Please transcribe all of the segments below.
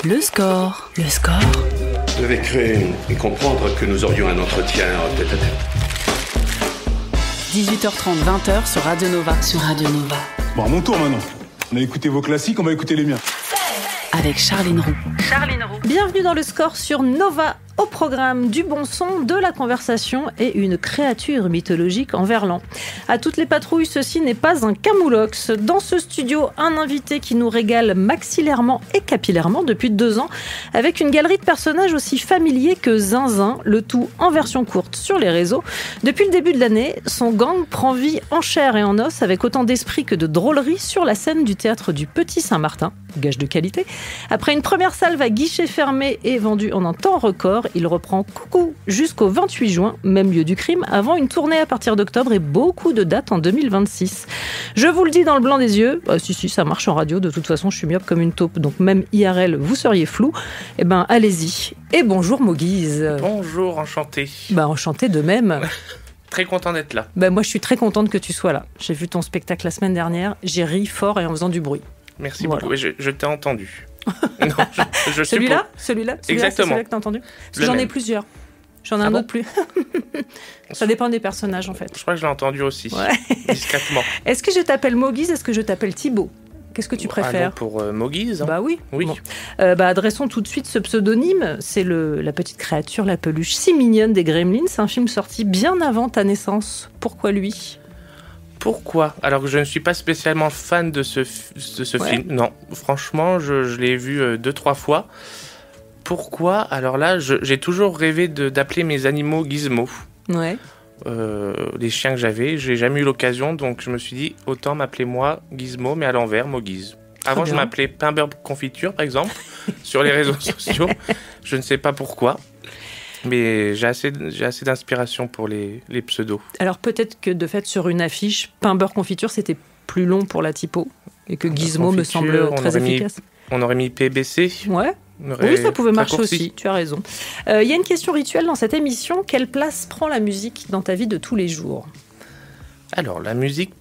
Le score. Le score. Je devais créer et comprendre que nous aurions un entretien tête-à-tête. 18h30, 20h sur Radio Nova. Bon, à mon tour maintenant. On a écouté vos classiques, on va écouter les miens. Avec Charline Roux. Bienvenue dans le score sur Nova. Au programme, du bon son, de la conversation et une créature mythologique en verlan. À toutes les patrouilles, ceci n'est pas un camoulox. Dans ce studio, un invité qui nous régale maxillairement et capillairement depuis 2 ans, avec une galerie de personnages aussi familiers que zinzin, le tout en version courte sur les réseaux. Depuis le début de l'année, son gang prend vie en chair et en os, avec autant d'esprit que de drôlerie sur la scène du théâtre du Petit Saint-Martin, gage de qualité. Après une première salve à guichet fermé et vendue en un temps record, il reprend Coucou jusqu'au 28 juin, même lieu du crime, avant une tournée à partir d'octobre et beaucoup de dates en 2026. Je vous le dis dans le blanc des yeux, si, ça marche en radio, de toute façon je suis myope comme une taupe, donc même IRL vous seriez flou, allez-y. Et bonjour Moguise. Bonjour, enchanté. Enchanté de même. Très content d'être là. Moi je suis très contente que tu sois là. J'ai vu ton spectacle la semaine dernière, j'ai ri fort et en faisant du bruit. Merci voilà. beaucoup, je t'ai entendu. Non, je celui-là, Exactement. c'est celui-là que t'as entendu. Parce que j'en ai plusieurs. J'en ai un autre plus. Ça dépend des personnages en fait. Je crois que je l'ai entendu aussi, discrètement. Est-ce que je t'appelle Moguise, est-ce que je t'appelle Thibaut? Qu'est-ce que tu préfères? Pour Moguise. Hein. Oui. Oui. Bon. Adressons tout de suite ce pseudonyme. C'est la petite créature, la peluche si mignonne des Gremlins. C'est un film sorti bien avant ta naissance. Pourquoi lui? Pourquoi? Alors que je ne suis pas spécialement fan de ce film. Non, franchement, je l'ai vu 2-3 fois. Pourquoi? Alors là, j'ai toujours rêvé d'appeler mes animaux Gizmo. Ouais. Les chiens que j'avais, j'ai jamais eu l'occasion, donc je me suis dit, autant m'appeler moi Gizmo, mais à l'envers, Moguise. Avant, je m'appelais Pain-Beurre Confiture, par exemple, sur les réseaux sociaux. Je ne sais pas pourquoi. Mais j'ai assez d'inspiration pour les pseudos. Alors peut-être que de fait sur une affiche, pain beurre confiture c'était plus long pour la typo et que Gizmo me semble très efficace. On aurait mis PBC. Ouais. Oui, ça pouvait marcher aussi, tu as raison. Il y a une question rituelle dans cette émission. Quelle place prend la musique dans ta vie de tous les jours? Alors la musique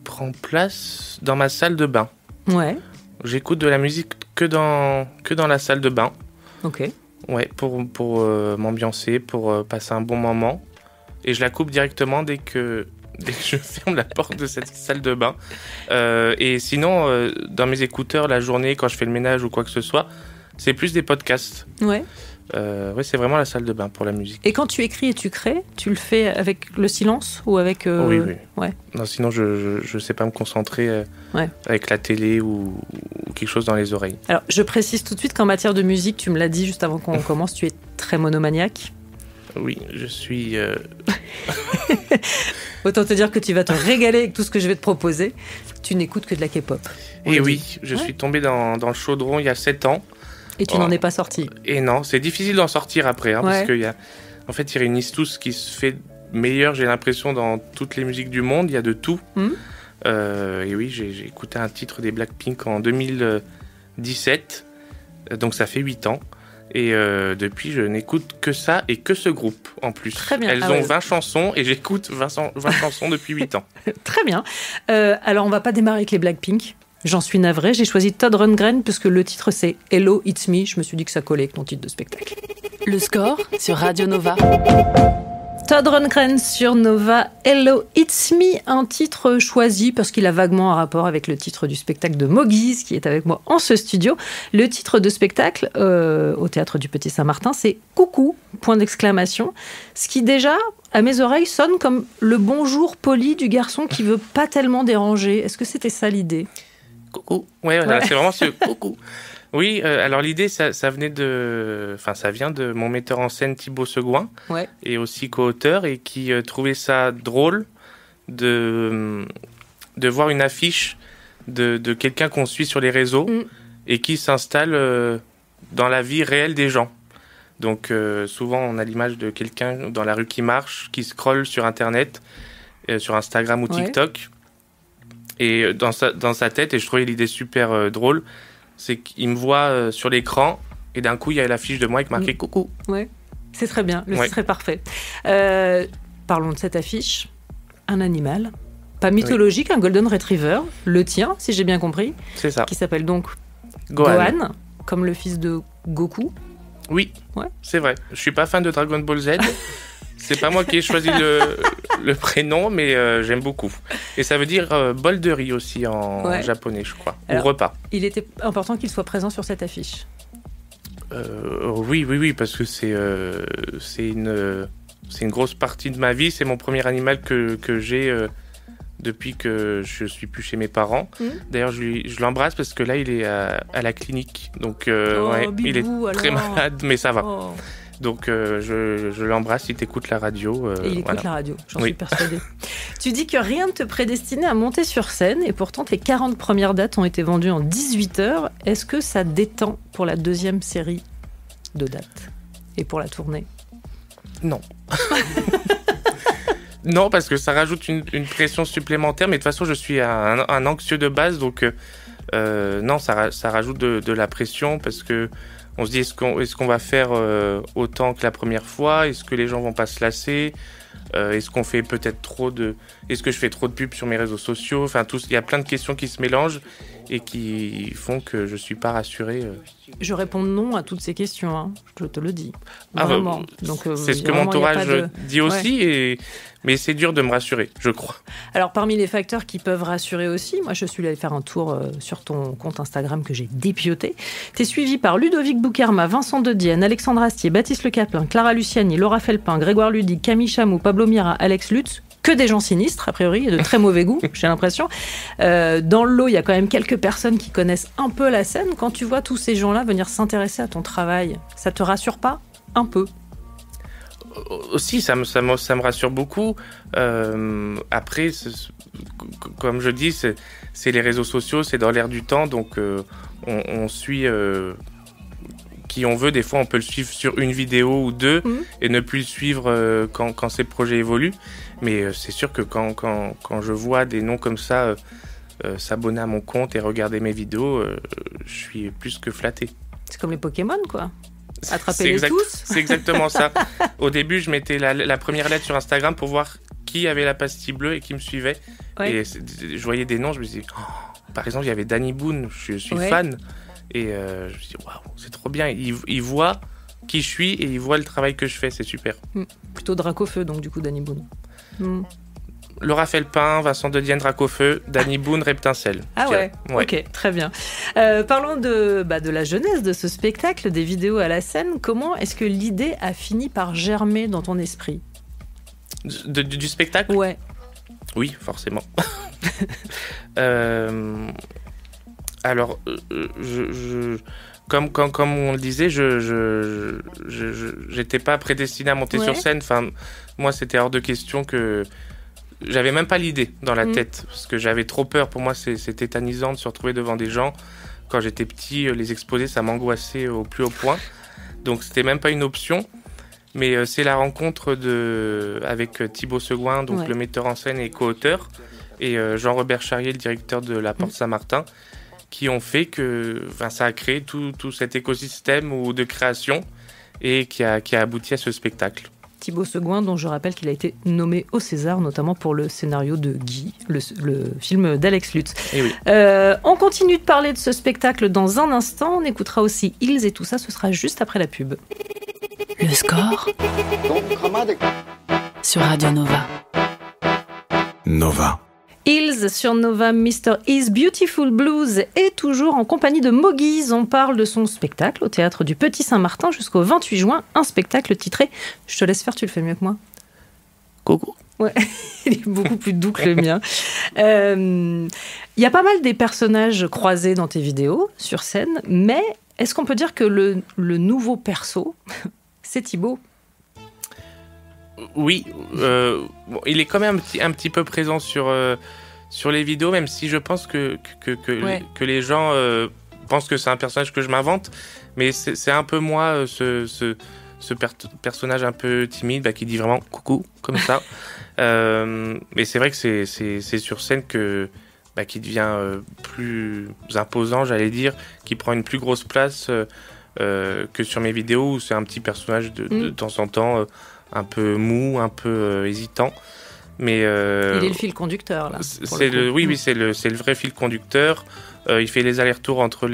prend place dans ma salle de bain. Ouais. J'écoute de la musique que dans la salle de bain. Ok. Ouais, pour m'ambiancer, pour passer un bon moment. Et je la coupe directement dès que je ferme la porte de cette salle de bain. Et sinon, dans mes écouteurs, la journée, quand je fais le ménage ou quoi que ce soit, c'est plus des podcasts. Ouais. C'est vraiment la salle de bain pour la musique. Et quand tu écris et tu crées, tu le fais avec le silence ou avec... Oui. Ouais. Non, sinon, je sais pas me concentrer avec la télé ou quelque chose dans les oreilles. Alors, je précise tout de suite qu'en matière de musique, tu me l'as dit juste avant qu'on commence, tu es très monomaniaque. Oui, je suis... Autant te dire que tu vas te régaler avec tout ce que je vais te proposer. Tu n'écoutes que de la K-pop. Et oui, je suis tombé dans le chaudron il y a 7 ans. Et tu n'en es pas sorti. Et non, c'est difficile d'en sortir après, parce qu'il y a... En fait, ils réunissent tout ce qui se fait meilleur, j'ai l'impression, dans toutes les musiques du monde. Il y a de tout. Et oui, j'ai écouté un titre des Blackpink en 2017. Donc ça fait 8 ans. Et depuis, je n'écoute que ça et que ce groupe, en plus. Très bien. Elles ont 20 chansons et j'écoute 20 chansons depuis 8 ans. Très bien. Alors, on va pas démarrer avec les Blackpink. J'en suis navrée. J'ai choisi Todd Rundgren parce que le titre, c'est « Hello, it's me ». Je me suis dit que ça collait avec ton titre de spectacle. Le score sur Radio Nova. Todd Rundgren sur Nova, Hello, It's Me, un titre choisi parce qu'il a vaguement un rapport avec le titre du spectacle de Moguise qui est avec moi en ce studio. Le titre de spectacle au Théâtre du Petit Saint-Martin, c'est Coucou, point d'exclamation. Ce qui déjà, à mes oreilles, sonne comme le bonjour poli du garçon qui veut pas tellement déranger. Est-ce que c'était ça l'idée? Coucou. Ouais. C'est vraiment ce coucou. Oui, alors l'idée, ça vient de mon metteur en scène Thibaut Seguin, et aussi co-auteur, et qui trouvait ça drôle de voir une affiche de quelqu'un qu'on suit sur les réseaux et qui s'installe dans la vie réelle des gens. Donc souvent, on a l'image de quelqu'un dans la rue qui marche, qui scrolle sur Internet, sur Instagram ou TikTok, et dans sa tête, et je trouvais l'idée super drôle, c'est qu'il me voit sur l'écran et d'un coup il y a l'affiche de moi avec marqué coucou. Ouais, c'est très bien, le titre est parfait. Parlons de cette affiche. Un animal, pas mythologique, un golden retriever, le tien si j'ai bien compris. C'est ça. Qui s'appelle donc Gohan. comme le fils de Goku. Oui, ouais. C'est vrai. Je suis pas fan de Dragon Ball Z. C'est pas moi qui ai choisi le prénom, mais j'aime beaucoup. Et ça veut dire bol de riz aussi en japonais, je crois. Alors, ou repas. Il était important qu'il soit présent sur cette affiche. Oui, parce que c'est une grosse partie de ma vie. C'est mon premier animal que j'ai depuis que je suis plus chez mes parents. D'ailleurs, je l'embrasse parce que là, il est à la clinique. Donc, bibou, il est très malade, mais ça va. Oh. Donc, je l'embrasse, il t'écoute la radio. Et il écoute la radio, j'en suis persuadée. Tu dis que rien ne te prédestinait à monter sur scène, et pourtant, tes 40 premières dates ont été vendues en 18 heures. Est-ce que ça détend pour la deuxième série de dates et pour la tournée ? Non. Non, parce que ça rajoute une pression supplémentaire, mais de toute façon, je suis un anxieux de base, donc non, ça rajoute de la pression, parce que on se dit, est-ce qu'on va faire autant que la première fois ? Est-ce que les gens vont pas se lasser ? Est-ce qu'on fait peut-être est-ce que je fais trop de pubs sur mes réseaux sociaux ? Enfin, il y a plein de questions qui se mélangent et qui font que je suis pas rassuré. Je réponds non à toutes ces questions, hein. Je te le dis. Vraiment. Donc, c'est ce que mon entourage dit aussi, mais c'est dur de me rassurer, je crois. Alors, parmi les facteurs qui peuvent rassurer aussi, moi, je suis allée faire un tour sur ton compte Instagram que j'ai dépioté. T'es suivi par Ludovic Boukerma, Vincent Dedienne, Alexandre Astier, Baptiste Le Caplin, Clara Luciani, Laura Felpin, Grégoire Ludig, Camille Chamou, Pablo Mira, Alex Lutz. Que des gens sinistres, a priori, et de très mauvais goût, j'ai l'impression. Dans le lot, il y a quand même quelques personnes qui connaissent un peu la scène. Quand tu vois tous ces gens-là venir s'intéresser à ton travail, ça te rassure pas ? Un peu. Aussi, ça me rassure beaucoup. Après, comme je dis, c'est les réseaux sociaux, c'est dans l'air du temps, donc on suit qui on veut. Des fois, on peut le suivre sur une vidéo ou deux et ne plus le suivre quand ces projets évoluent. Mais c'est sûr que quand je vois des noms comme ça s'abonner à mon compte et regarder mes vidéos, je suis plus que flatté. C'est comme les Pokémon, quoi. Attrapez-les tous. C'est exactement ça. Au début, je mettais la première lettre sur Instagram pour voir qui avait la pastille bleue et qui me suivait. Ouais. Et je voyais des noms, je me disais... par exemple, il y avait Danny Boone, je suis fan. Et je me dis, waouh, c'est trop bien. Il voit qui je suis et il voit le travail que je fais, c'est super. Plutôt Dracofeu, donc, du coup, Danny Boone. Laura Felpin, Vincent Dedienne, Dracofeu, Danny Boone, Reptincelle. Ah ouais, ok, très bien. Parlons de la jeunesse de ce spectacle, des vidéos à la scène. Comment est-ce que l'idée a fini par germer dans ton esprit ? Du spectacle ? Ouais. Oui, forcément. Alors, comme on le disait, je j'étais pas prédestiné à monter sur scène. Enfin, moi, c'était hors de question que... J'avais même pas l'idée dans la tête, parce que j'avais trop peur. Pour moi, c'est tétanisant de se retrouver devant des gens. Quand j'étais petit, les exposer, ça m'angoissait au plus haut point. Donc, c'était même pas une option. Mais c'est la rencontre avec Thibaut Seguin, donc le metteur en scène et co-auteur, et Jean-Robert Charrier, le directeur de la Porte Saint-Martin, qui ont fait que ça a créé tout cet écosystème de création et qui a abouti à ce spectacle. Thibaut Seguin, dont je rappelle qu'il a été nommé au César, notamment pour le scénario de Guy, le film d'Alex Lutz. Oui. On continue de parler de ce spectacle dans un instant. On écoutera aussi Hills et tout ça, ce sera juste après la pub. Le score sur Radio Nova. Nova. Hills sur Nova, Mr. Is Beautiful Blues est toujours en compagnie de Moguise. On parle de son spectacle au Théâtre du Petit Saint-Martin jusqu'au 28 juin. Un spectacle titré « Je te laisse faire, tu le fais mieux que moi ». Coucou. Ouais, il est beaucoup plus doux que le mien. Y a pas mal des personnages croisés dans tes vidéos sur scène, mais est-ce qu'on peut dire que le nouveau perso, c'est Thibaut ? Oui, il est quand même un petit peu présent sur les vidéos, même si je pense que les gens pensent que c'est un personnage que je m'invente, mais c'est un peu moi, ce personnage un peu timide qui dit vraiment coucou, comme ça. Mais c'est vrai que c'est sur scène qui devient plus imposant, j'allais dire, qui prend une plus grosse place que sur mes vidéos où c'est un petit personnage de temps en temps, un peu mou, un peu hésitant. Mais il est le fil conducteur là. C'est le vrai fil conducteur. Il fait les allers-retours entre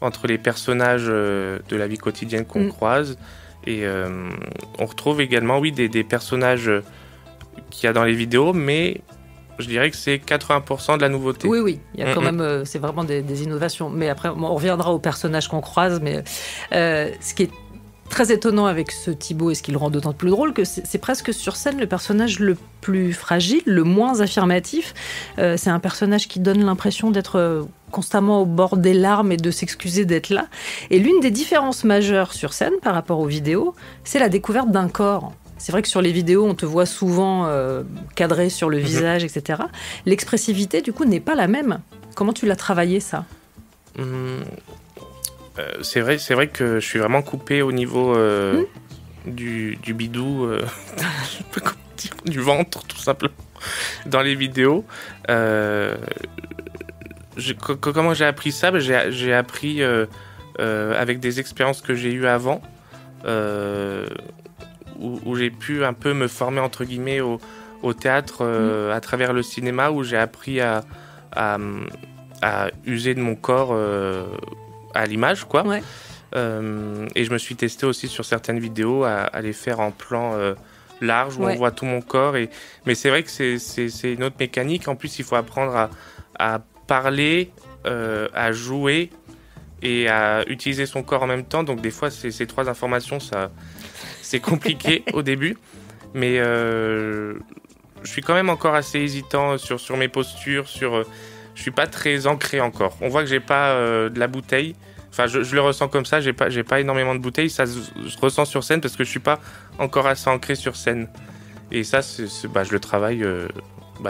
entre les personnages de la vie quotidienne qu'on croise. Et on retrouve également, oui, des personnages qu'il y a dans les vidéos, mais je dirais que c'est 80% de la nouveauté. Oui, il y a quand même, c'est vraiment des innovations. Mais après, on reviendra aux personnages qu'on croise, mais ce qui est très étonnant avec ce Thibaut et ce qui le rend d'autant plus drôle que c'est presque sur scène le personnage le plus fragile, le moins affirmatif. C'est un personnage qui donne l'impression d'être constamment au bord des larmes et de s'excuser d'être là. Et l'une des différences majeures sur scène par rapport aux vidéos, c'est la découverte d'un corps. C'est vrai que sur les vidéos, on te voit souvent cadré sur le visage, etc. L'expressivité, du coup, n'est pas la même. Comment tu l'as travaillé, ça ? C'est vrai que je suis vraiment coupé au niveau du bidou, du ventre, tout simplement, dans les vidéos. Comment j'ai appris ça ? J'ai appris avec des expériences que j'ai eues avant, où j'ai pu un peu me former, entre guillemets, au théâtre à travers le cinéma, où j'ai appris à user de mon corps à l'image, quoi. Ouais. Et je me suis testé aussi sur certaines vidéos à les faire en plan large, où on voit tout mon corps. Mais c'est vrai que c'est une autre mécanique. En plus, il faut apprendre à parler, à jouer et à utiliser son corps en même temps. Donc des fois, ces trois informations, c'est compliqué au début. Mais je suis quand même encore assez hésitant sur mes postures, je suis pas très ancré encore. On voit que j'ai pas de la bouteille. Enfin, je le ressens comme ça. J'ai pas énormément de bouteille. Ça se ressent sur scène parce que je suis pas encore assez ancré sur scène. Et ça, je le travaille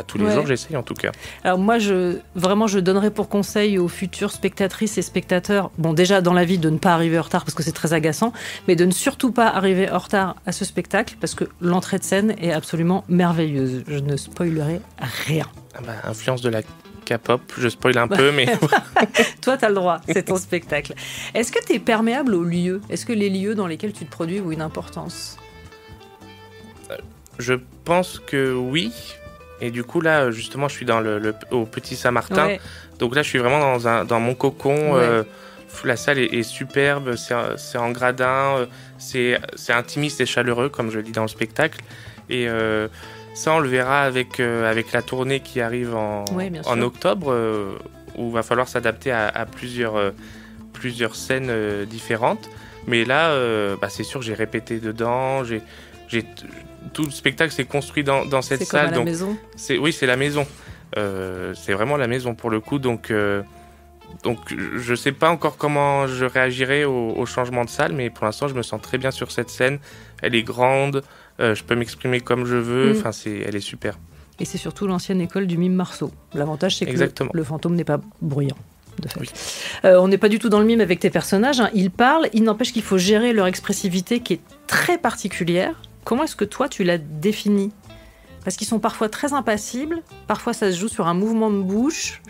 tous les jours. J'essaye en tout cas. Alors moi, je donnerais pour conseil aux futures spectatrices et spectateurs, bon, déjà dans la vie, de ne pas arriver en retard parce que c'est très agaçant, mais de ne surtout pas arriver en retard à ce spectacle parce que l'entrée de scène est absolument merveilleuse. Je ne spoilerai rien. Influence de la K-pop, je spoil un peu, mais... Toi, t'as le droit, c'est ton spectacle. Est-ce que t'es perméable aux lieux ? Est-ce que les lieux dans lesquels tu te produis ont une importance ? Je pense que oui. Et du coup, là, justement, je suis au Petit Saint-Martin. Ouais. Donc là, je suis vraiment dans mon cocon. Ouais. La salle est superbe, c'est en gradin, c'est intimiste et chaleureux, comme je le dis dans le spectacle. Et... ça, on le verra avec la tournée qui arrive en octobre, où il va falloir s'adapter à plusieurs scènes différentes. Mais là, c'est sûr, j'ai répété dedans. Tout le spectacle s'est construit dans cette salle. C'est comme à la maison. Oui, c'est la maison. C'est vraiment la maison pour le coup. Donc, je ne sais pas encore comment je réagirai au changement de salle, mais pour l'instant, je me sens très bien sur cette scène. Elle est grande. Je peux m'exprimer comme je veux, elle est super. Et c'est surtout l'ancienne école du mime Marceau. L'avantage, c'est que le fantôme n'est pas bruyant, de fait. Oui. On n'est pas du tout dans le mime avec tes personnages, hein. Ils parlent, il n'empêche qu'il faut gérer leur expressivité qui est très particulière. Comment est-ce que toi, tu la définis ? Parce qu'ils sont parfois très impassibles, parfois ça se joue sur un mouvement de bouche.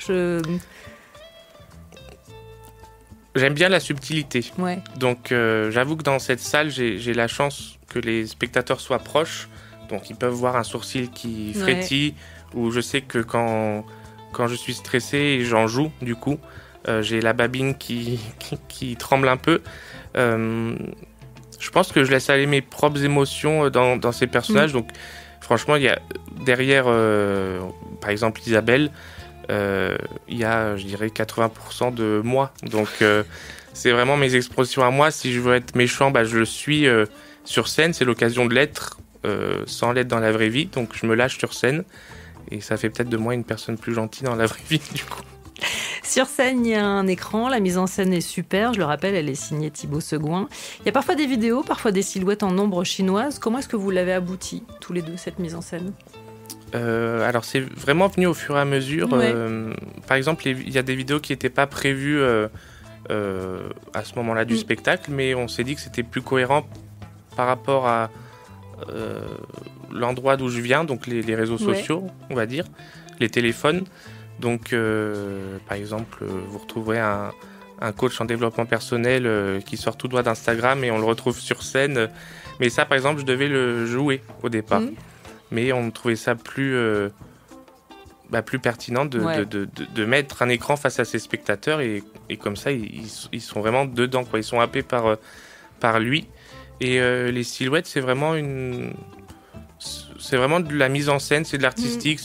J'aime bien la subtilité. Ouais. Donc, j'avoue que dans cette salle, j'ai la chance que les spectateurs soient proches. Donc, ils peuvent voir un sourcil qui frétille. Ou je sais que quand je suis stressé, j'en joue, du coup. J'ai la babine qui tremble un peu. Je pense que je laisse aller mes propres émotions dans ces personnages. Donc, franchement, il y a derrière, par exemple, Isabelle, il y a, je dirais, 80% de moi. Donc, c'est vraiment mes expressions à moi. Si je veux être méchant, je le suis sur scène. C'est l'occasion de l'être, sans l'être dans la vraie vie. Donc, je me lâche sur scène. Et ça fait peut-être de moi une personne plus gentille dans la vraie vie, du coup. Sur scène, il y a un écran. La mise en scène est super. Je le rappelle, elle est signée Thibaut Seguin. Il y a parfois des vidéos, parfois des silhouettes en ombre chinoise. Comment est-ce que vous l'avez abouti, tous les deux, cette mise en scène ? Alors c'est vraiment venu au fur et à mesure. Ouais. Par exemple, il y a des vidéos qui n'étaient pas prévues à ce moment-là du spectacle, mais on s'est dit que c'était plus cohérent par rapport à l'endroit d'où je viens, donc les réseaux sociaux, on va dire, les téléphones. Donc, par exemple, vous retrouverez un coach en développement personnel qui sort tout droit d'Instagram et on le retrouve sur scène. Mais ça, par exemple, je devais le jouer au départ. Mais on trouvait ça plus plus pertinent de mettre un écran face à ses spectateurs et comme ça ils sont vraiment dedans, quoi. Ils sont happés par lui. Et les silhouettes, c'est vraiment de la mise en scène, c'est de l'artistique,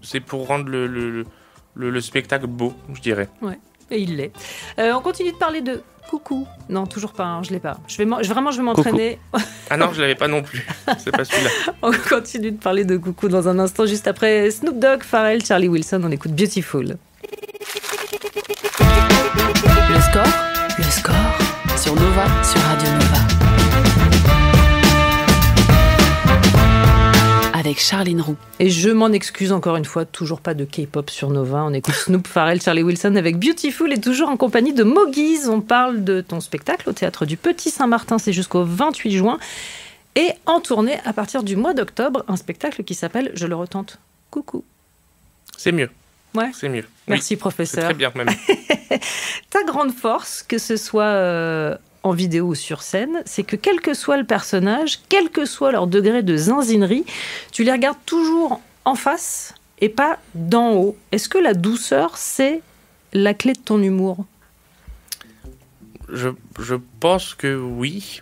c'est pour rendre le spectacle beau, je dirais. Ouais, et il l'est. On continue de parler de coucou. Non, toujours pas, hein, je l'ai pas. Je vais m'entraîner. Coucou. Ah non, je l'avais pas non plus. C'est pas celui-là. On continue de parler de coucou dans un instant, juste après Snoop Dogg, Pharrell, Charlie Wilson. On écoute Beautiful. Le score sur Nova, sur Radio Nova. Avec Charline Roux. Et je m'en excuse encore une fois, toujours pas de K-pop sur Nova. On écoute Snoop, Pharrell, Charlie Wilson avec Beautiful et toujours en compagnie de Mogiz. On parle de ton spectacle au Théâtre du Petit Saint-Martin, c'est jusqu'au 28 juin. Et en tournée à partir du mois d'octobre, un spectacle qui s'appelle, je le retente, Coucou. C'est mieux. Ouais. C'est mieux. Merci, oui, professeur. C'est très bien même. Ta grande force, que ce soit en vidéo ou sur scène, c'est que quel que soit le personnage, quel que soit leur degré de zinzinerie, tu les regardes toujours en face et pas d'en haut. Est-ce que la douceur, c'est la clé de ton humour ? Je pense que oui.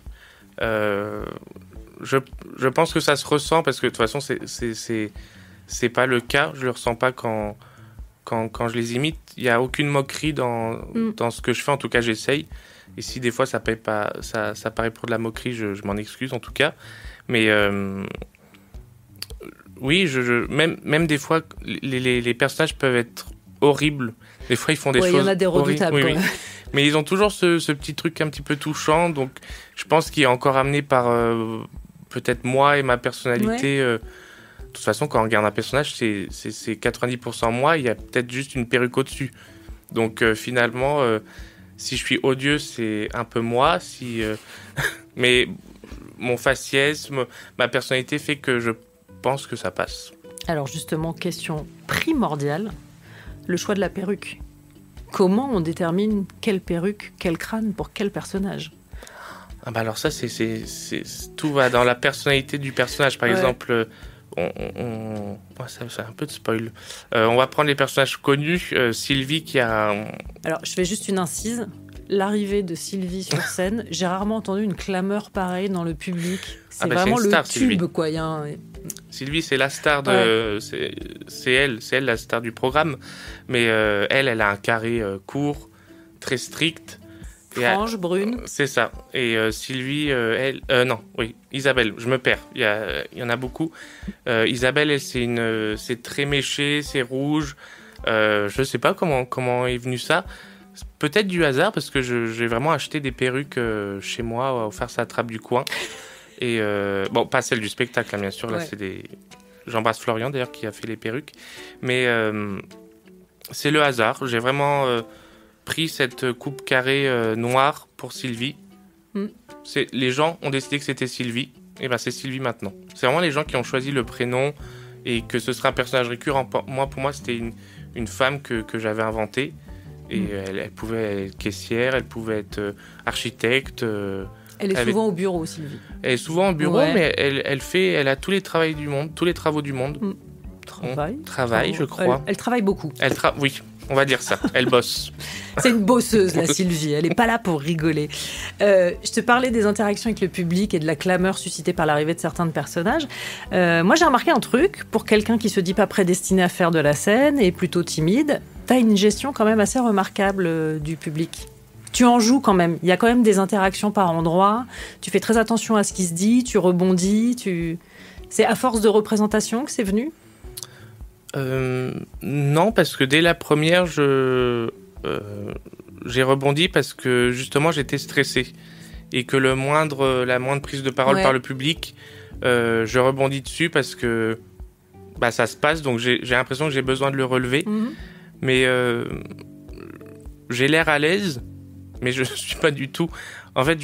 Je pense que ça se ressent parce que de toute façon, c'est pas le cas. Je le ressens pas quand je les imite. Il n'y a aucune moquerie dans ce que je fais. En tout cas, j'essaye. Et si des fois ça paraît pour de la moquerie, je m'en excuse en tout cas. Mais oui, même des fois, les personnages peuvent être horribles. Des fois, ils font des choses. Il y en a des redoutables. Oui. Mais ils ont toujours ce petit truc un petit peu touchant. Donc, je pense qu'il est encore amené par peut-être moi et ma personnalité. De toute façon, quand on regarde un personnage, c'est 90% moi. Il y a peut-être juste une perruque au-dessus. Donc, finalement. Si je suis odieux, c'est un peu moi. Mais mon faciès, ma personnalité fait que je pense que ça passe. Alors justement, question primordiale, le choix de la perruque. Comment on détermine quelle perruque, quel crâne pour quel personnage ? Alors ça, tout va dans la personnalité du personnage. Par exemple, c'est un peu de spoil. On va prendre les personnages connus. Sylvie qui a... Alors, je fais juste une incise. L'arrivée de Sylvie sur scène, j'ai rarement entendu une clameur pareille dans le public. C'est vraiment le tube, Sylvie. Quoi. Sylvie, c'est la star de... C'est elle la star du programme. Mais elle a un carré court, très strict. Franche, brune. C'est ça. Et Sylvie, Isabelle, je me perds. Il y en a beaucoup. Isabelle, elle, c'est très méché, c'est rouge. Je sais pas comment est venu ça. Peut-être du hasard, parce que j'ai vraiment acheté des perruques chez moi, offert ça à Trappe du Coin. Et pas celle du spectacle, hein, bien sûr. Là, c'est des... J'embrasse Florian, d'ailleurs, qui a fait les perruques. Mais c'est le hasard. J'ai vraiment... pris cette coupe carrée noire pour Sylvie. Les gens ont décidé que c'était Sylvie, et c'est Sylvie maintenant. C'est vraiment les gens qui ont choisi le prénom et que ce serait un personnage récurrent. Pour moi, c'était une femme que j'avais inventée. Et elle pouvait être caissière, elle pouvait être architecte. Elle est souvent au bureau, Sylvie. Elle est souvent au bureau, mais elle a tous les travaux du monde. Travail, je crois. Elle travaille beaucoup. Oui. On va dire ça, elle bosse. C'est une bosseuse, la Sylvie. Elle n'est pas là pour rigoler. Je te parlais des interactions avec le public et de la clameur suscitée par l'arrivée de certains personnages. Moi, j'ai remarqué un truc. Pour quelqu'un qui se dit pas prédestiné à faire de la scène et plutôt timide, tu as une gestion quand même assez remarquable du public. Tu en joues quand même. Il y a quand même des interactions par endroits. Tu fais très attention à ce qui se dit, tu rebondis. C'est à force de représentation que c'est venu ? Non, parce que dès la première, j'ai rebondi parce que justement j'étais stressé et que la moindre prise de parole par le public, je rebondis dessus parce que ça se passe, donc j'ai l'impression que j'ai besoin de le relever. Mais j'ai l'air à l'aise, mais je suis pas du tout. En fait,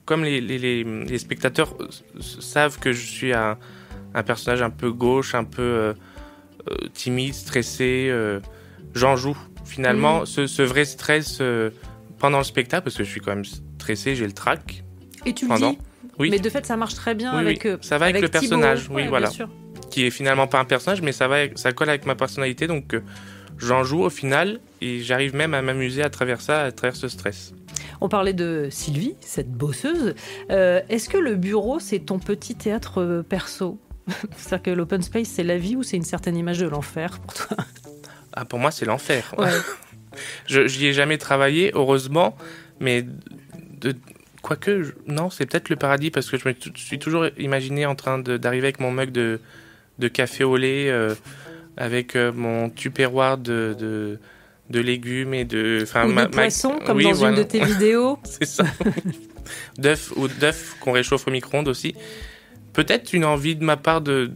comme les spectateurs savent que je suis un personnage un peu gauche, un peu timide, stressé, j'en joue. Finalement, ce vrai stress pendant le spectacle, parce que je suis quand même stressé, j'ai le trac. Et tu le dis ? Oui. Mais de fait, ça marche très bien avec ça va avec le personnage, Thibaut. Voilà. Bien sûr. qui est finalement pas un personnage, mais ça colle avec ma personnalité, donc j'en joue au final, et j'arrive même à m'amuser à travers ça, à travers ce stress. On parlait de Sylvie, cette bosseuse. Est-ce que le bureau, c'est ton petit théâtre perso ? C'est-à-dire que l'open space, c'est la vie ou c'est une certaine image de l'enfer pour toi ? Ah, pour moi, c'est l'enfer. Ouais. J'y ai jamais travaillé, heureusement, mais quoique, non, c'est peut-être le paradis, parce que je me suis toujours imaginé en train d'arriver avec mon mug de café au lait, avec mon tupperware de légumes et de poissons, comme oui, dans voilà. Une de tes vidéos. C'est ça. d'œufs qu'on réchauffe au micro-ondes aussi. Peut-être une envie de ma part de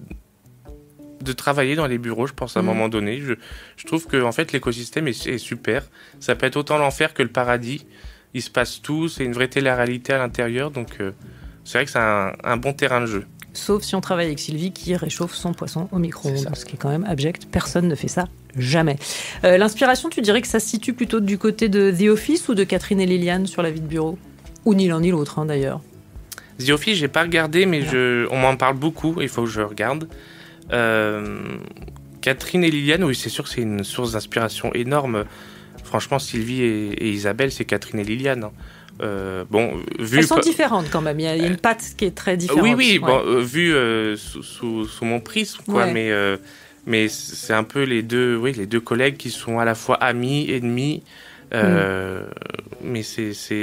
travailler dans les bureaux, je pense, à un moment donné. Je trouve que en fait, l'écosystème est super. Ça peut être autant l'enfer que le paradis. Il se passe tout, c'est une vraie télé-réalité à l'intérieur. Donc, c'est vrai que c'est un bon terrain de jeu. Sauf si on travaille avec Sylvie qui réchauffe son poisson au micro-ondes, ce qui est quand même abject. Personne ne fait ça, jamais. L'inspiration, tu dirais que ça se situe plutôt du côté de The Office ou de Catherine et Liliane sur la vie de bureau ? Ou ni l'un ni l'autre, hein, d'ailleurs. The Office, j'ai pas regardé, mais on m'en parle beaucoup, il faut que je regarde. Catherine et Liliane, oui, c'est sûr que c'est une source d'inspiration énorme. Franchement, Sylvie et Isabelle, c'est Catherine et Liliane. Hein. Elles sont différentes quand même, il y a une patte qui est très différente. Oui, ouais. Bon, vu sous mon prisme, quoi, ouais. Mais c'est un peu les deux collègues qui sont à la fois amis, ennemis. Mais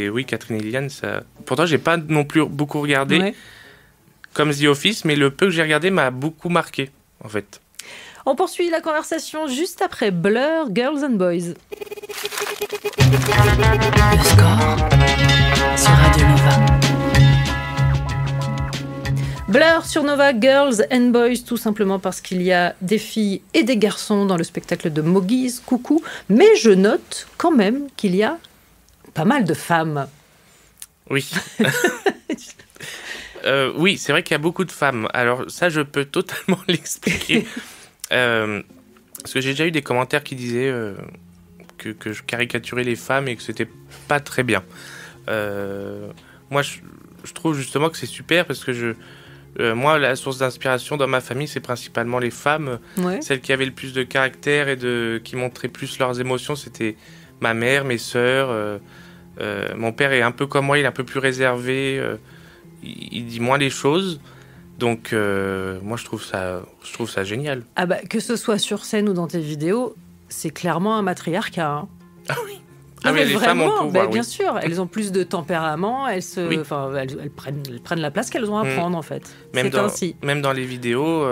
oui, Catherine et Liliane, ça. Pourtant, j'ai pas non plus beaucoup regardé comme The Office, mais le peu que j'ai regardé m'a beaucoup marqué, en fait. On poursuit la conversation juste après Blur, Girls and Boys. Le score sur Radio Nova. Blur sur Nova, Girls and Boys, tout simplement parce qu'il y a des filles et des garçons dans le spectacle de Moggy's Coucou. Mais je note quand même qu'il y a pas mal de femmes. Oui. Oui, c'est vrai qu'il y a beaucoup de femmes. Alors ça, je peux totalement l'expliquer. Parce que j'ai déjà eu des commentaires qui disaient que je caricaturais les femmes et que c'était pas très bien. Moi, je trouve justement que c'est super parce que moi, la source d'inspiration dans ma famille, c'est principalement les femmes. Ouais. Celles qui avaient le plus de caractère et qui montraient plus leurs émotions, c'était ma mère, mes sœurs. Mon père est un peu comme moi, il est un peu plus réservé. Il dit moins les choses. Donc, moi, je trouve ça génial. Ah bah, que ce soit sur scène ou dans tes vidéos, c'est clairement un matriarcat. Hein. Ah oui. Non, mais les femmes ont le pouvoir, bien sûr, elles ont plus de tempérament, elles prennent la place qu'elles ont à prendre, en fait. Ainsi. Même dans les vidéos,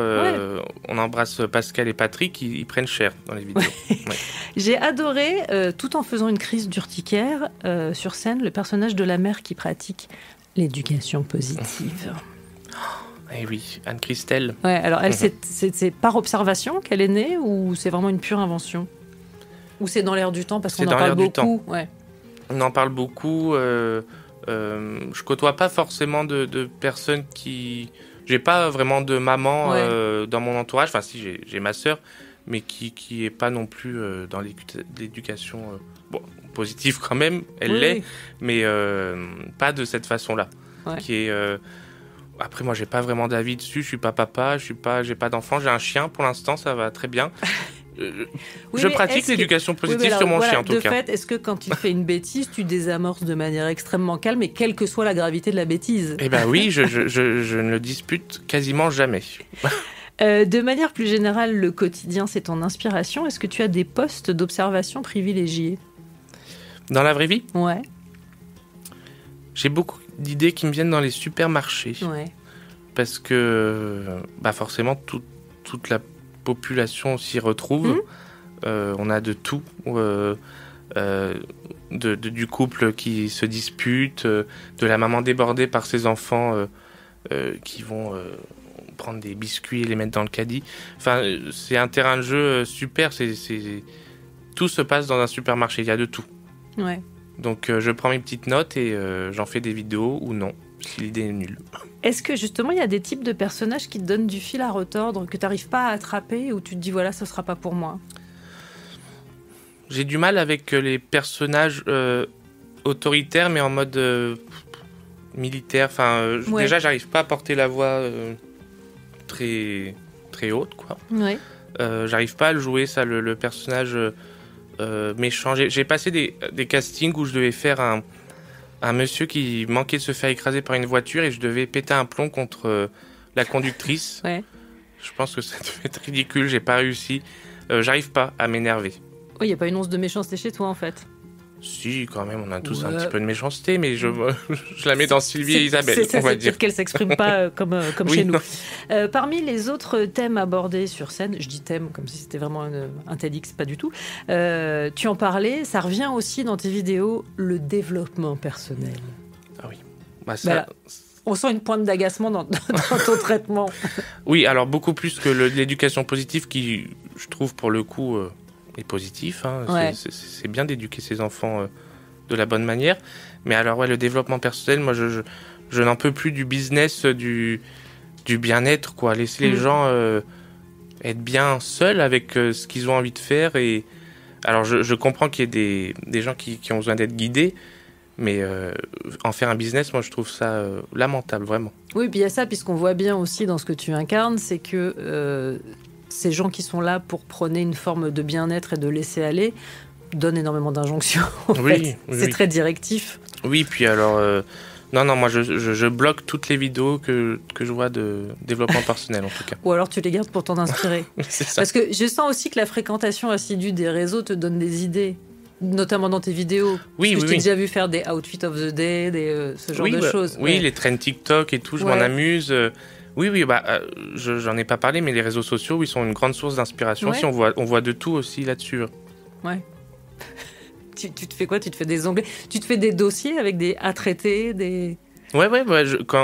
on embrasse Pascal et Patrick, ils prennent cher dans les vidéos. Ouais. J'ai adoré, tout en faisant une crise d'urticaire, sur scène, le personnage de la mère qui pratique l'éducation positive. Eh oui, Anne-Christelle. Ouais, alors elle, c'est par observation qu'elle est née ou c'est vraiment une pure invention ? Ou c'est dans l'air du temps parce qu'on en parle beaucoup. Ouais. On en parle beaucoup. Je côtoie pas forcément de personnes qui. J'ai pas vraiment de maman dans mon entourage. Enfin, si j'ai ma sœur, mais qui est pas non plus dans l'éducation positive quand même. Elle l'est, mais pas de cette façon-là. Ouais. Qui est. Après, moi, j'ai pas vraiment d'avis dessus. Je suis pas papa. J'ai pas d'enfant. J'ai un chien pour l'instant. Ça va très bien. Je pratique l'éducation positive sur mon chien, en tout cas. De fait, est-ce que quand il fait une bêtise, tu désamorces de manière extrêmement calme, et quelle que soit la gravité de la bêtise ? Eh bien oui, je ne le dispute quasiment jamais. De manière plus générale, le quotidien, c'est ton inspiration. Est-ce que tu as des postes d'observation privilégiés ? Dans la vraie vie ? Ouais. J'ai beaucoup d'idées qui me viennent dans les supermarchés. Ouais. Parce que forcément, toute la population s'y retrouve. On a de tout. Du couple qui se dispute, de la maman débordée par ses enfants qui vont prendre des biscuits et les mettre dans le caddie. Enfin, c'est un terrain de jeu super. Tout se passe dans un supermarché. Il y a de tout. Ouais. Donc, je prends mes petites notes et j'en fais des vidéos ou non, si l'idée est nulle. Est-ce que justement il y a des types de personnages qui te donnent du fil à retordre, que tu n'arrives pas à attraper, ou tu te dis voilà, ce ne sera pas pour moi ? J'ai du mal avec les personnages autoritaires, mais en mode militaire. Enfin, déjà, j'arrive pas à porter la voix très très haute, quoi. Ouais. J'arrive pas à le jouer, ça, le personnage méchant. J'ai passé des castings où je devais faire un monsieur qui manquait de se faire écraser par une voiture et je devais péter un plomb contre la conductrice. Ouais. Je pense que ça devait être ridicule, j'ai pas réussi. J'arrive pas à m'énerver. Oui, il n'y a pas une once de méchanceté chez toi, en fait. Si, quand même, on a tous un petit peu de méchanceté, mais je la mets dans Sylvie et Isabelle, on va dire. C'est qu'elle s'exprime pas comme Oui, chez nous. Parmi les autres thèmes abordés sur scène, je dis thème comme si c'était vraiment un TEDx, pas du tout, tu en parlais, ça revient aussi dans tes vidéos, le développement personnel. Ah oui. Bah, ça... Voilà. On sent une pointe d'agacement dans ton traitement. Oui, alors beaucoup plus que l'éducation positive qui, je trouve, pour le coup... est positif, hein. Ouais. C'est bien d'éduquer ses enfants de la bonne manière, mais alors ouais, le développement personnel, moi je n'en peux plus du business, du bien-être, quoi. Laisser les gens être bien seuls avec ce qu'ils ont envie de faire. Et alors je comprends qu'il y ait des gens qui ont besoin d'être guidés, mais en faire un business, moi je trouve ça lamentable, vraiment. Oui, puis il y a ça, puisqu'on voit bien aussi dans ce que tu incarnes, c'est que ces gens qui sont là pour prôner une forme de bien-être et de laisser aller donnent énormément d'injonctions. Oui, c'est très directif. Oui, puis alors, non, moi je bloque toutes les vidéos que je vois de développement personnel en tout cas. Ou alors tu les gardes pour t'en inspirer. C'est ça. Parce que je sens aussi que la fréquentation assidue des réseaux te donne des idées, notamment dans tes vidéos. Oui, je t'ai déjà vu faire des outfits of the day, ce genre de choses. Oui, les trends TikTok et tout, je m'en amuse. Oui, j'en ai pas parlé, mais les réseaux sociaux, ils sont une grande source d'inspiration. Ouais. Si on voit de tout aussi là-dessus. Ouais. Tu te fais quoi? Tu te fais des onglets? Tu te fais des dossiers avec des à traiter, des... Ouais,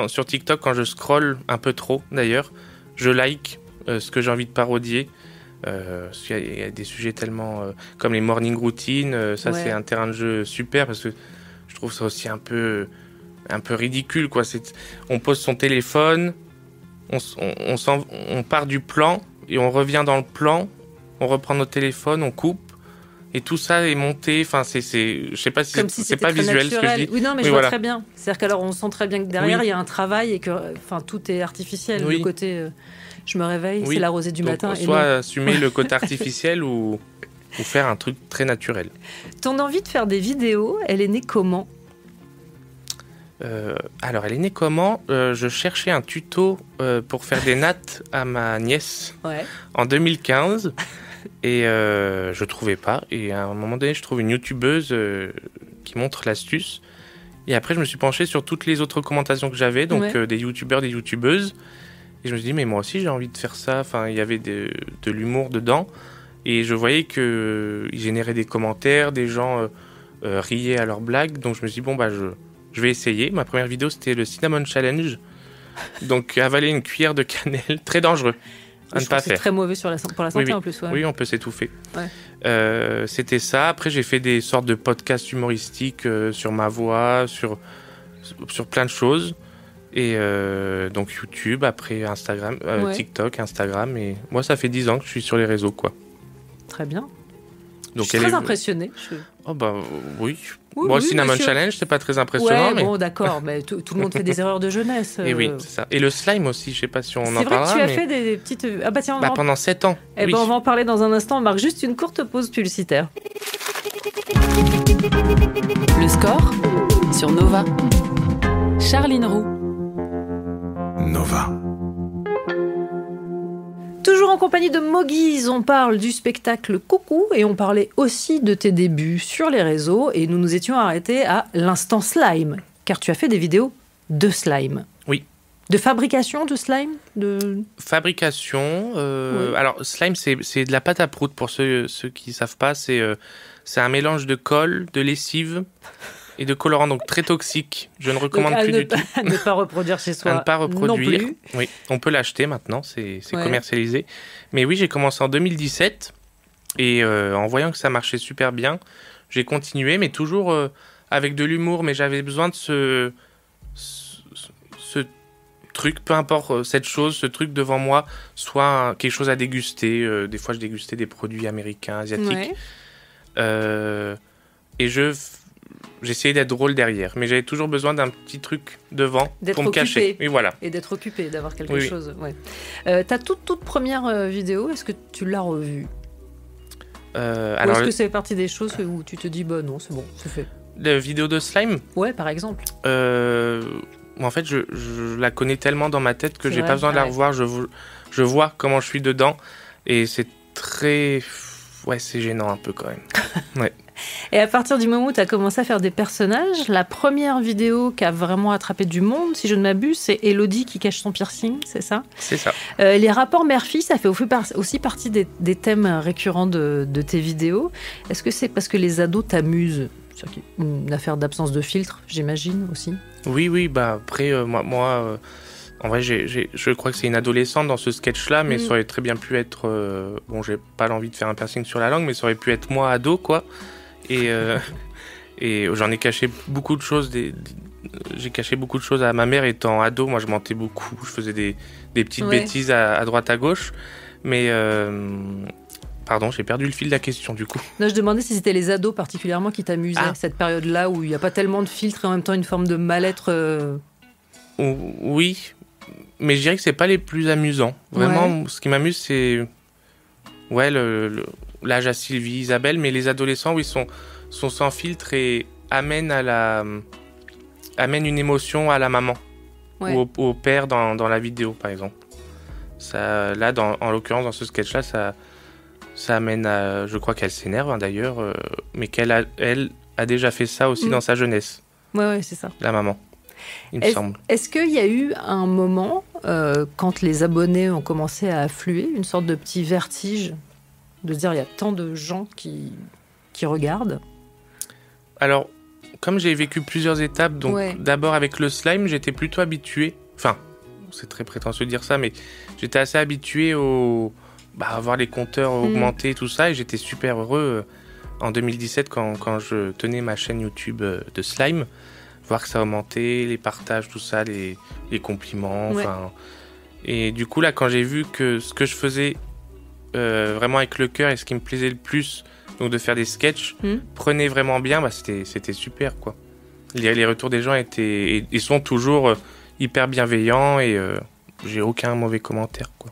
sur TikTok, quand je scrolle un peu trop, d'ailleurs, je like ce que j'ai envie de parodier. Parce qu'il y a des sujets tellement... comme les morning routines, c'est un terrain de jeu super, parce que je trouve ça aussi un peu ridicule, quoi. On pose son téléphone... On part du plan et on revient dans le plan, on reprend notre téléphone, on coupe et tout ça est monté. Enfin, je sais pas si c'est pas visuel naturel. Ce que je dis. Oui, non, mais je vois très bien. C'est-à-dire qu'alors on sent très bien que derrière il y a un travail et que tout est artificiel. Le côté je me réveille, c'est la rosée du matin. Soit assumer le côté artificiel ou faire un truc très naturel. Ton envie de faire des vidéos, elle est née comment? Alors, elle est née comment? Je cherchais un tuto pour faire des nattes à ma nièce en 2015 et je trouvais pas. Et à un moment donné, je trouve une youtubeuse qui montre l'astuce. Et après, je me suis penché sur toutes les autres recommandations que j'avais, donc des youtubeurs, des youtubeuses. Et je me suis dit, mais moi aussi, j'ai envie de faire ça. Enfin, il y avait de l'humour dedans. Et je voyais qu'ils généraient des commentaires, des gens riaient à leurs blagues. Donc, je me suis dit, bon, je vais essayer. Ma première vidéo, c'était le Cinnamon Challenge. Donc, avaler une cuillère de cannelle, très dangereux à ne pas faire. C'est très mauvais pour la santé en plus. Oui, on peut s'étouffer. Ouais. C'était ça. Après, j'ai fait des sortes de podcasts humoristiques sur ma voix, sur plein de choses. Et donc YouTube, après Instagram, TikTok, Instagram. Et moi, ça fait 10 ans que je suis sur les réseaux, quoi. Très bien. Donc, je suis très impressionnée. Oh bah oui. Bon, Cinnamon Challenge, c'est pas très impressionnant. Ouais, bon, d'accord, mais tout le monde fait des erreurs de jeunesse. Et oui, c'est ça. Et le slime aussi, je sais pas si on en parlera. C'est vrai que tu as fait des petites... Ah bah tiens, pendant 7 ans. Eh ben, on va en parler dans un instant. On marque juste une courte pause publicitaire. Le score sur Nova. Charline Roux. Nova. Toujours en compagnie de Moguise, on parle du spectacle Coucou et on parlait aussi de tes débuts sur les réseaux et nous nous étions arrêtés à l'instant slime, car tu as fait des vidéos de slime. Oui. De fabrication de slime Fabrication. Alors, slime, c'est de la pâte à prout pour ceux qui ne savent pas. C'est un mélange de colle, de lessive et de colorant, donc très toxique. Je ne recommande plus du tout. À ne pas reproduire chez soi. À ne pas reproduire. Non plus. Oui, on peut l'acheter maintenant, c'est commercialisé. Mais oui, j'ai commencé en 2017 et en voyant que ça marchait super bien, j'ai continué, mais toujours avec de l'humour. Mais j'avais besoin de ce truc, peu importe cette chose, ce truc devant moi, soit quelque chose à déguster. Des fois, je dégustais des produits américains, asiatiques. Ouais. Et j'essayais d'être drôle derrière, mais j'avais toujours besoin d'un petit truc devant pour me cacher. Et voilà. Et d'être occupé, d'avoir quelque chose. Ouais. Ta toute première vidéo, est-ce que tu l'as revue ou est-ce que ça fait partie des choses où tu te dis non, c'est bon, c'est fait? La vidéo de slime? Ouais, par exemple. En fait, je la connais tellement dans ma tête que j'ai pas besoin de la revoir. Je vois comment je suis dedans et c'est très... Ouais, c'est gênant un peu quand même. Ouais. Et à partir du moment où tu as commencé à faire des personnages, la première vidéo qui a vraiment attrapé du monde, si je ne m'abuse, c'est Elodie qui cache son piercing, c'est ça? C'est ça. Les rapports mère-fille, ça fait aussi partie des thèmes récurrents de tes vidéos. Est-ce que c'est parce que les ados t'amusent? C'est une affaire d'absence de filtre, j'imagine, aussi. Oui, après, moi en vrai, je crois que c'est une adolescente dans ce sketch-là, mais ça aurait très bien pu être... j'ai pas l'envie de faire un piercing sur la langue, mais ça aurait pu être moi, ado, quoi. Et j'en ai caché beaucoup de choses. J'ai caché beaucoup de choses à ma mère étant ado. Moi, je mentais beaucoup. Je faisais des petites bêtises à droite, à gauche. Mais... Pardon, j'ai perdu le fil de la question, du coup. Non, je demandais si c'était les ados particulièrement qui t'amusaient, cette période-là où il n'y a pas tellement de filtres et en même temps une forme de mal-être... Oui, mais je dirais que c'est pas les plus amusants. Vraiment, ce qui m'amuse, c'est l'âge à Sylvie, Isabelle, mais les adolescents, oui, sont sans filtre et amènent une émotion à la maman ou au père dans la vidéo, par exemple. Ça, là, en l'occurrence, dans ce sketch-là, ça amène à... Je crois qu'elle s'énerve, d'ailleurs, mais qu'elle a déjà fait ça aussi dans sa jeunesse. Ouais, c'est ça. La maman. Il me semble. Est-ce qu'il y a eu un moment, quand les abonnés ont commencé à affluer, une sorte de petit vertige, de se dire il y a tant de gens qui regardent? Alors, comme j'ai vécu plusieurs étapes, donc d'abord avec le slime, j'étais plutôt habitué, enfin, c'est très prétentieux de dire ça, mais j'étais assez habitué à voir les compteurs augmenter, tout ça, et j'étais super heureux en 2017 quand je tenais ma chaîne YouTube de slime. Voir que ça augmentait, les partages, tout ça, les compliments. Et du coup, là, quand j'ai vu que ce que je faisais vraiment avec le cœur et ce qui me plaisait le plus, donc de faire des sketchs, prenait vraiment bien, c'était super, quoi. Les retours des gens ils sont toujours hyper bienveillants et j'ai aucun mauvais commentaire, quoi.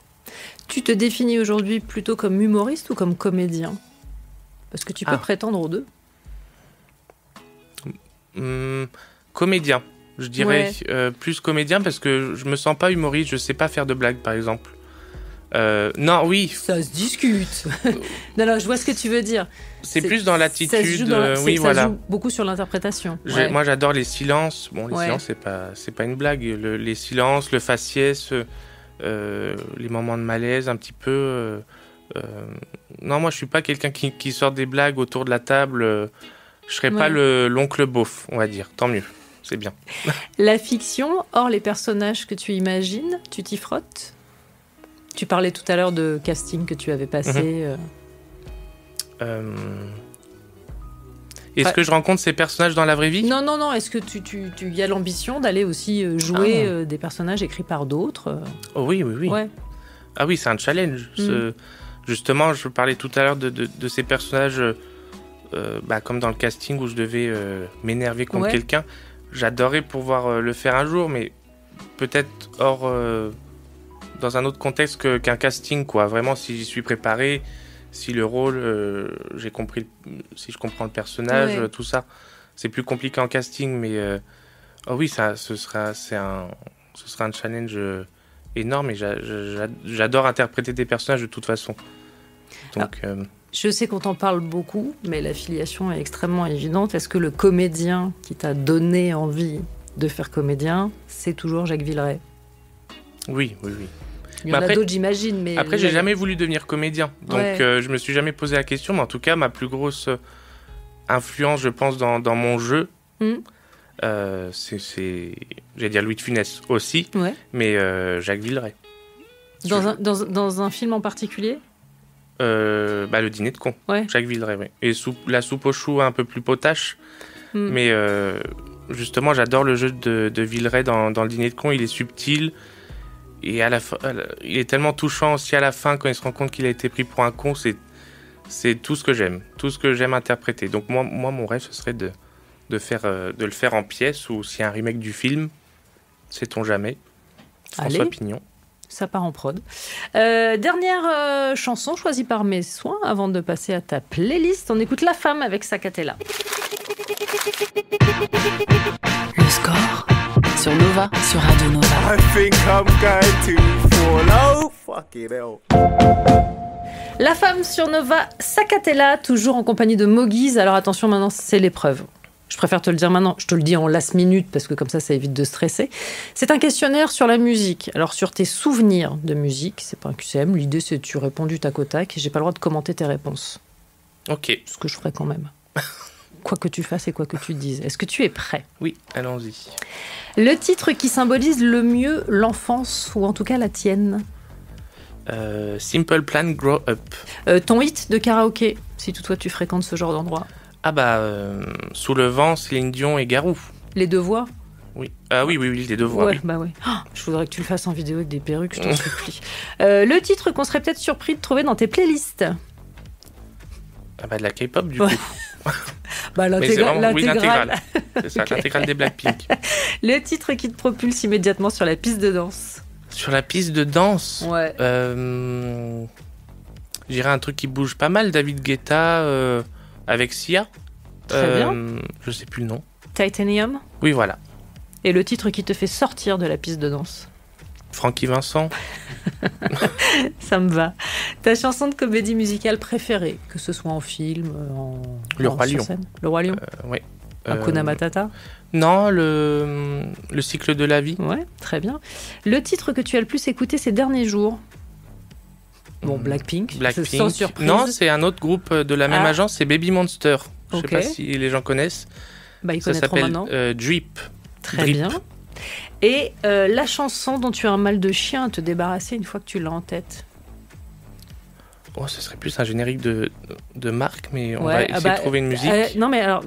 Tu te définis aujourd'hui plutôt comme humoriste ou comme comédien? Parce que tu peux prétendre aux deux. Comédien, je dirais plus comédien parce que je me sens pas humoriste, je sais pas faire de blagues par exemple. Non, oui. Ça se discute. non, je vois ce que tu veux dire. C'est plus dans l'attitude. Ça joue beaucoup sur l'interprétation. Moi, j'adore les silences. Bon, les silences, c'est pas une blague. Les silences, le faciès, les moments de malaise, un petit peu. Non, moi, je suis pas quelqu'un qui sort des blagues autour de la table. Je serais pas l'oncle beauf, on va dire. Tant mieux. C'est bien. La fiction, hors les personnages que tu imagines, tu t'y frottes? Tu parlais tout à l'heure de casting que tu avais passé. Est-ce que je rencontre ces personnages dans la vraie vie? Non. Est-ce que tu y as l'ambition d'aller aussi jouer des personnages écrits par d'autres? Oh, oui. Ouais. Ah oui, c'est un challenge. Justement, je parlais tout à l'heure de ces personnages, comme dans le casting où je devais m'énerver contre quelqu'un. J'adorerais pouvoir le faire un jour, mais peut-être hors... dans un autre contexte qu'un casting, quoi. Vraiment, si j'y suis préparé, si le rôle, si je comprends le personnage, tout ça, c'est plus compliqué en casting, mais ce sera un challenge énorme et j'adore interpréter des personnages de toute façon. Donc, je sais qu'on t'en parle beaucoup, mais la filiation est extrêmement évidente. Est-ce que le comédien qui t'a donné envie de faire comédien, c'est toujours Jacques Villeray? Oui. Il y en a d'autres, j'imagine. Mais après, j'ai jamais voulu devenir comédien. Donc, je me suis jamais posé la question. Mais en tout cas, ma plus grosse influence, je pense, dans mon jeu, c'est j'allais dire Louis de Funès aussi, mais Jacques Villeray. Dans un film en particulier? Le Dîner de con. Jacques Villeray, oui. Et la soupe aux choux un peu plus potache. Mais justement, j'adore le jeu de Villeray dans le Dîner de con. Il est subtil. Et à la fin, il est tellement touchant aussi à la fin quand il se rend compte qu'il a été pris pour un con. C'est tout ce que j'aime interpréter. Donc moi, mon rêve, ce serait de le faire en pièce ou s'il y a un remake du film, sait-on jamais. François Pignon. Ça part en prod. Dernière chanson choisie par mes soins avant de passer à ta playlist. On écoute La Femme avec Sakatella. Le score sur Nova, sur Radio Nova. I think I'm going to fall. Oh, fucking hell. La Femme sur Nova, Sakatella, toujours en compagnie de Mogiz. Alors attention, maintenant, c'est l'épreuve. Je préfère te le dire maintenant, je te le dis en last minute parce que comme ça évite de stresser. C'est un questionnaire sur la musique. Alors sur tes souvenirs de musique, c'est pas un QCM, l'idée c'est que tu réponds du tac au tac et j'ai pas le droit de commenter tes réponses. Ok. Ce que je ferai quand même. Quoi que tu fasses et quoi que tu dises. Est-ce que tu es prêt ? Oui, allons-y. Le titre qui symbolise le mieux l'enfance, ou en tout cas la tienne ? Simple Plan, Grow Up. Ton hit de karaoké, si toutefois tu fréquentes ce genre d'endroit. Ah bah, Sous le vent, Céline Dion et Garou. Les deux voix ? Oui. Ah oui, les deux voix. Ouais, oui. bah ouais. Oh, je voudrais que tu le fasses en vidéo avec des perruques, je t'en supplie. Le titre qu'on serait peut-être surpris de trouver dans tes playlists ? Ah bah de la K-pop du coup. Bah, l'intégrale. C'est ça, okay. L'intégrale des Blackpink. Le titre qui te propulse immédiatement sur la piste de danse. Sur la piste de danse, ouais. J'irais un truc qui bouge pas mal, David Guetta avec Sia. Très bien. Je sais plus le nom. Titanium. Oui, voilà. Et le titre qui te fait sortir de la piste de danse. Francky Vincent. Ça me va. Ta chanson de comédie musicale préférée, que ce soit en film, Le Roi Lion. Scène. Le Roi Lion. Oui. Hakuna Matata. Non, le cycle de la vie. Ouais, très bien. Le titre que tu as le plus écouté ces derniers jours. Bon, Blackpink. Sans surprise. Non, c'est un autre groupe de la même agence, c'est Baby Monster. Je sais pas si les gens connaissent. Bah, ils ça connaîtront maintenant. Drip. Très Drip. bien. Et la chanson dont tu as un mal de chien à te débarrasser une fois que tu l'as en tête. Oh, ce serait plus un générique de marque, mais on va essayer de trouver une musique. Non, mais alors,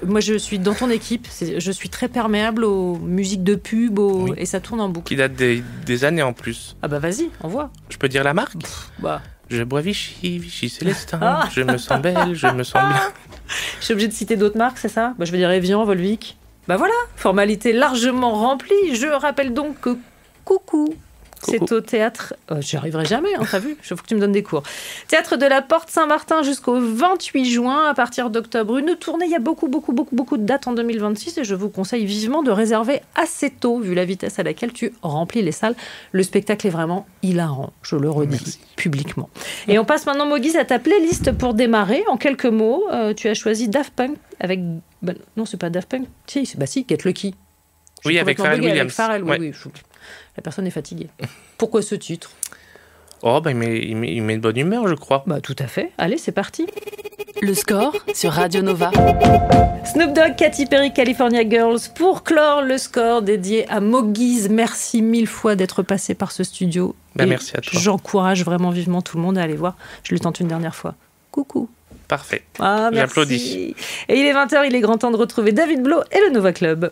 moi je suis dans ton équipe, je suis très perméable aux musiques de pub, et ça tourne en boucle. Qui date des années en plus. Ah bah vas-y, envoie. Je peux dire la marque ? Bah. Je bois Vichy, Vichy Célestin, je me sens belle, je me sens bien. Je suis obligée de citer d'autres marques, c'est ça ? Bah, je vais dire Evian, Volvic. Bah voilà, formalité largement remplie. Je rappelle donc que Coucou. C'est au théâtre... j'y arriverai jamais, hein, t'as vu ? Il faut que tu me donnes des cours. Théâtre de la Porte Saint-Martin jusqu'au 28 juin, à partir d'octobre. Une tournée, il y a beaucoup de dates en 2026 et je vous conseille vivement de réserver assez tôt, vu la vitesse à laquelle tu remplis les salles. Le spectacle est vraiment hilarant, je le redis publiquement. Et on passe maintenant, Mogiz, à ta playlist pour démarrer. En quelques mots, tu as choisi Daft Punk avec... non, c'est pas Daft Punk. Si, Get Lucky. Oui, avec Pharrell Williams. Oui. La personne est fatiguée. Pourquoi ce titre ? Oh, bah, il met de bonne humeur, je crois. Bah, tout à fait. Allez, c'est parti. Le score sur Radio Nova. Snoop Dogg, Katy Perry, California Girls. Pour clore le score dédié à Mogiz, merci 1000 fois d'être passé par ce studio. Bah, merci à toi. J'encourage vraiment vivement tout le monde à aller voir. Je le tente une dernière fois. Coucou. Parfait. Ah, merci. J'applaudis. Et il est 20h, il est grand temps de retrouver David Blo et le Nova Club.